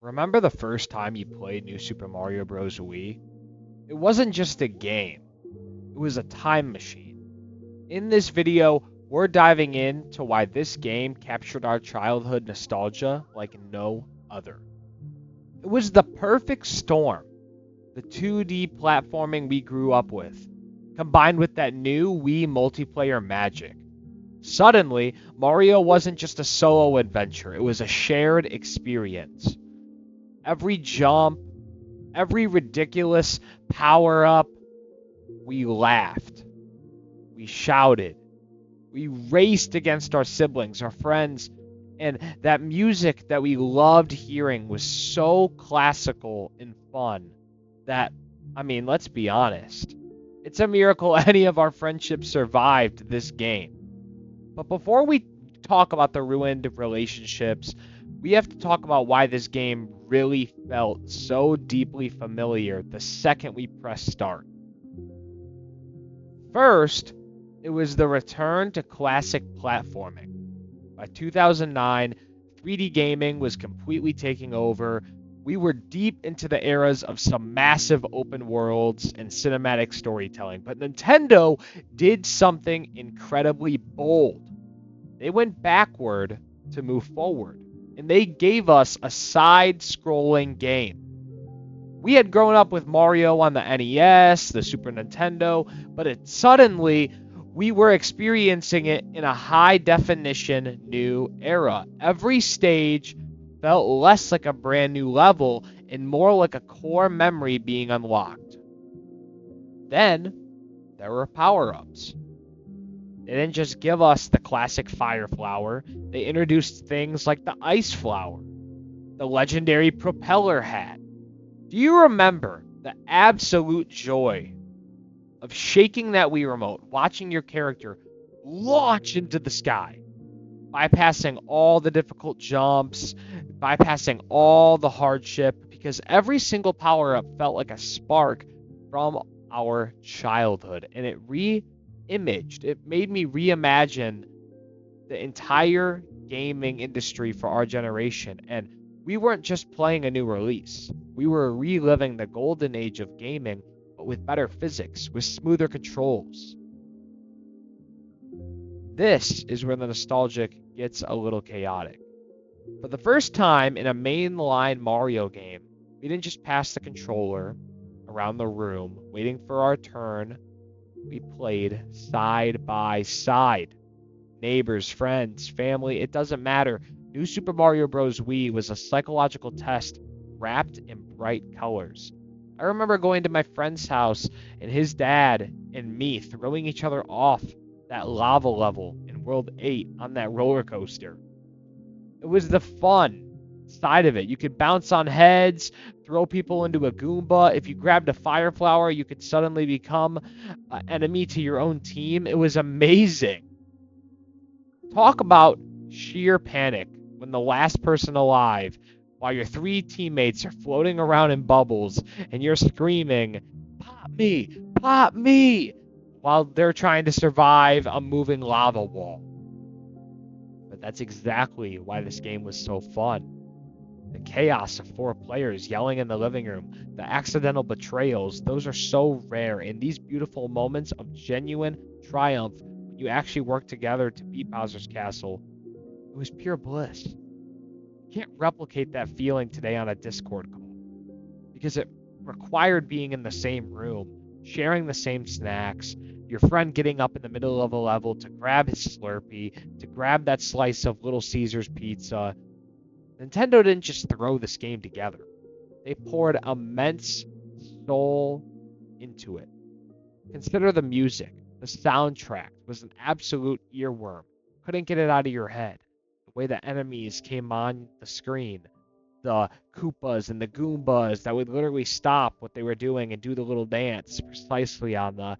Remember the first time you played New Super Mario Bros. Wii? It wasn't just a game, it was a time machine. In this video, we're diving into why this game captured our childhood nostalgia like no other. It was the perfect storm, the 2D platforming we grew up with, combined with that new Wii multiplayer magic. Suddenly, Mario wasn't just a solo adventure, it was a shared experience. Every jump, every ridiculous power up, we laughed, we shouted, we raced against our siblings, our friends, and that music that we loved hearing was so classical and fun that, let's be honest, it's a miracle any of our friendships survived this game. But before we talk about the ruined relationships, we have to talk about why this game really felt so deeply familiar the second we pressed start. First, it was the return to classic platforming. By 2009, 3D gaming was completely taking over. We were deep into the eras of some massive open worlds and cinematic storytelling, but Nintendo did something incredibly bold. They went backward to move forward, and they gave us a side-scrolling game. We had grown up with Mario on the NES, the Super Nintendo, but suddenly we were experiencing it in a high-definition new era. Every stage felt less like a brand new level and more like a core memory being unlocked. Then, there were power-ups. They didn't just give us the classic fire flower, they introduced things like the ice flower, the legendary propeller hat. Do you remember the absolute joy of shaking that Wii remote, watching your character launch into the sky, bypassing all the difficult jumps, bypassing all the hardship, because every single power up felt like a spark from our childhood, and it made me reimagine the entire gaming industry for our generation. And we weren't just playing a new release, we were reliving the golden age of gaming, but with better physics, with smoother controls. This is where the nostalgic gets a little chaotic. For the first time in a mainline Mario game, we didn't just pass the controller around the room waiting for our turn. We played side by side. Neighbors, friends, family, it doesn't matter. New Super Mario Bros. Wii was a psychological test wrapped in bright colors. I remember going to my friend's house and his dad and me throwing each other off that lava level in World 8 on that roller coaster. It was the fun side of it. You could bounce on heads, throw people into a Goomba. If you grabbed a fire flower, you could suddenly become an enemy to your own team. It was amazing. Talk about sheer panic when the last person alive, while your three teammates are floating around in bubbles and you're screaming, pop me, while they're trying to survive a moving lava wall. But that's exactly why this game was so fun. The chaos of four players yelling in the living room, the accidental betrayals, those are so rare. And these beautiful moments of genuine triumph when you actually work together to beat Bowser's Castle, it was pure bliss. You can't replicate that feeling today on a Discord call because it required being in the same room, sharing the same snacks, your friend getting up in the middle of a level to grab his Slurpee, to grab that slice of Little Caesar's pizza. Nintendo didn't just throw this game together. They poured immense soul into it. Consider the music. The soundtrack was an absolute earworm. Couldn't get it out of your head. The way the enemies came on the screen. The Koopas and the Goombas that would literally stop what they were doing and do the little dance precisely on the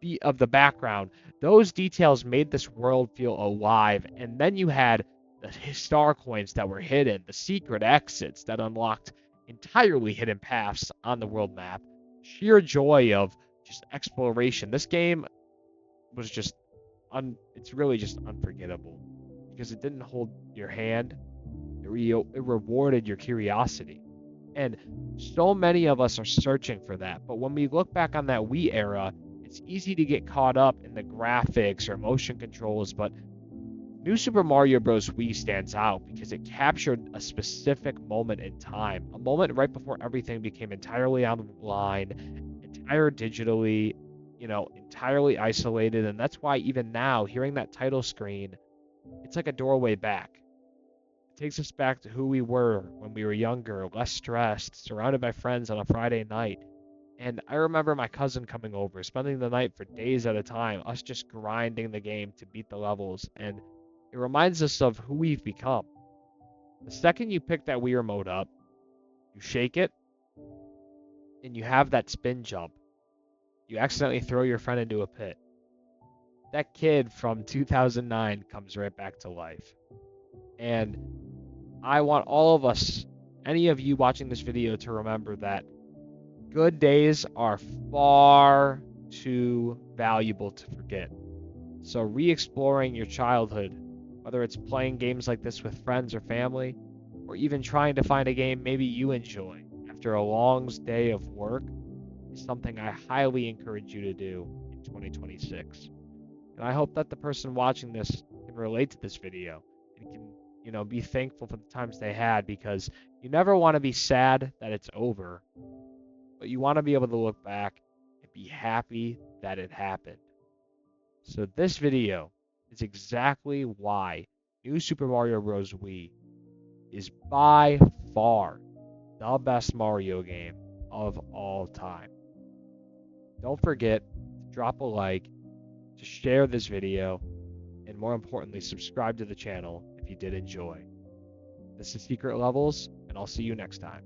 beat of the background. Those details made this world feel alive. And then you had the star coins that were hidden, the secret exits that unlocked entirely hidden paths on the world map. Sheer joy of just exploration. This game was it's really just unforgettable because it didn't hold your hand. It rewarded your curiosity. And so many of us are searching for that. But when we look back on that Wii era, it's easy to get caught up in the graphics or motion controls, but New Super Mario Bros. Wii stands out because it captured a specific moment in time, a moment right before everything became entirely online, entire digitally, entirely isolated. And that's why even now, hearing that title screen, it's like a doorway back. It takes us back to who we were when we were younger, less stressed, surrounded by friends on a Friday night. And I remember my cousin coming over, spending the night for days at a time, us just grinding the game to beat the levels. And it reminds us of who we've become. The second you pick that Wii remote up, you shake it, and you have that spin jump. You accidentally throw your friend into a pit. That kid from 2009 comes right back to life. And I want all of us, any of you watching this video, to remember that good days are far too valuable to forget. So re-exploring your childhood, whether it's playing games like this with friends or family, or even trying to find a game maybe you enjoy after a long day of work, is something I highly encourage you to do in 2026. And I hope that the person watching this can relate to this video and can, be thankful for the times they had, because you never want to be sad that it's over, but you want to be able to look back and be happy that it happened. So this video is exactly why New Super Mario Bros. Wii is by far the best Mario game of all time. Don't forget to drop a like, to share this video, and more importantly, subscribe to the channel if you did enjoy. This is Secret Levels, and I'll see you next time.